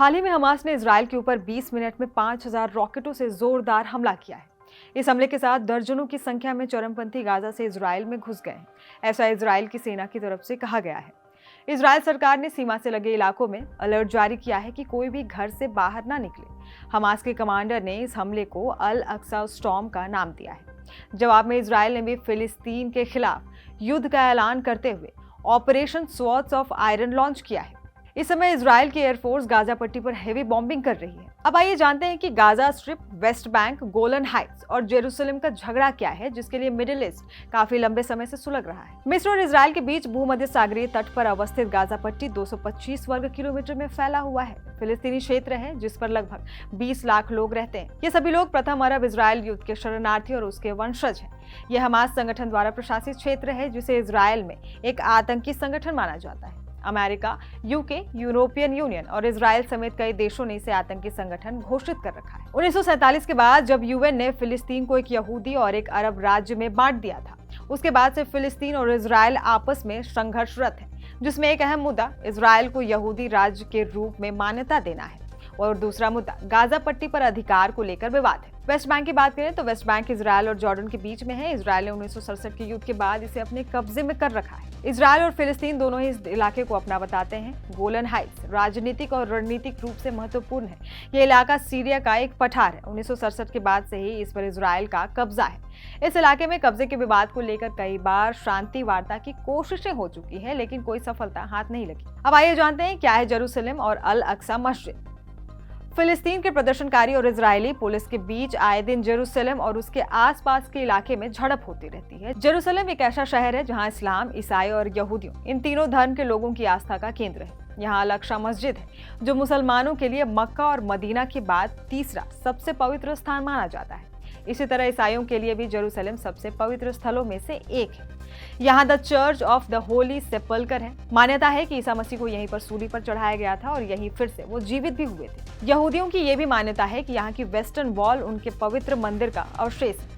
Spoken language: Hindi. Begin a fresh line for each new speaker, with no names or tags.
हाल ही में हमास ने इजराइल के ऊपर 20 मिनट में 5000 रॉकेटों से जोरदार हमला किया है। इस हमले के साथ दर्जनों की संख्या में चरमपंथी गाजा से इजराइल में घुस गए हैं, ऐसा इजराइल की सेना की तरफ से कहा गया है। इजराइल सरकार ने सीमा से लगे इलाकों में अलर्ट जारी किया है कि कोई भी घर से बाहर ना निकले। हमास के कमांडर ने इस हमले को अल अक्सा स्टॉर्म का नाम दिया है। जवाब में इजराइल ने भी फिलिस्तीन के खिलाफ युद्ध का ऐलान करते हुए operation swords of iron launch किया है। इस समय इजराइल की एयरफोर्स गाजा पट्टी पर हेवी बॉम्बिंग कर रही है। अब आइए जानते हैं कि Gaza strip, West Bank, Golan Heights और जेरूसलम का झगड़ा क्या है, जिसके लिए मिडिल ईस्ट काफी लंबे समय से सुलग रहा है। मिस्र और इजराइल के बीच भूमध्य सागरीय तट पर अवस्थित गाजा पट्टी 225 वर्ग किलोमीटर में फैला हुआ है। फिलिस्तीनी क्षेत्र है जिस पर लगभग 20 लाख लोग रहते हैं। ये सभी लोग प्रथम अरब इजराइल युद्ध के शरणार्थी और उसके वंशज हैं। यह हमास संगठन द्वारा प्रशासित क्षेत्र है जिसे इजराइल में एक आतंकी संगठन माना जाता है। अमेरिका, यूके, यूरोपियन यूनियन और इजराइल समेत कई देशों ने इसे आतंकी संगठन घोषित कर रखा है। 1947 के बाद जब यूएन ने फिलिस्तीन को एक यहूदी और एक अरब राज्य में बांट दिया था, उसके बाद से फिलिस्तीन और इजराइल आपस में संघर्षरत है, जिसमें एक अहम मुद्दा इजराइल को यहूदी राज्य के रूप में मान्यता देना है और दूसरा मुद्दा गाजा पट्टी पर अधिकार को लेकर विवाद है। वेस्ट बैंक की बात करें तो वेस्ट बैंक इजराइल और जॉर्डन के बीच में है। इजराइल ने 1967 के युद्ध के बाद इसे अपने कब्जे में कर रखा है। इजराइल और फिलिस्तीन दोनों ही इस इलाके को अपना बताते हैं। गोलन हाइट्स राजनीतिक और रणनीतिक रूप से महत्वपूर्ण है। ये इलाका सीरिया का एक पठार है। 1967 के बाद से ही इस पर इजराइल का कब्जा है। इस इलाके में कब्जे के विवाद को लेकर कई बार शांति वार्ता की कोशिशें हो चुकी है, लेकिन कोई सफलता हाथ नहीं लगी। अब आइए जानते हैं क्या है जेरूसलम और अल अक्सा मस्जिद। फिलिस्तीन के प्रदर्शनकारी और इजरायली पुलिस के बीच आए दिन जेरूसलम और उसके आसपास के इलाके में झड़प होती रहती है। जेरूसलम एक ऐसा शहर है जहां इस्लाम, ईसाई और यहूदियों, इन तीनों धर्म के लोगों की आस्था का केंद्र है। यहाँ अल अक्सा मस्जिद है जो मुसलमानों के लिए मक्का और मदीना के बाद तीसरा सबसे पवित्र स्थान माना जाता है। इसी तरह ईसाइयों के लिए भी जेरूसलम सबसे पवित्र स्थलों में से एक है। यहाँ the Church of the Holy Sepulchre है। मान्यता है कि ईसा मसीह को यहीं पर सूली पर चढ़ाया गया था और यहीं फिर से वो जीवित भी हुए थे। यहूदियों की ये भी मान्यता है कि यहाँ की वेस्टर्न वॉल उनके पवित्र मंदिर का अवशेष है।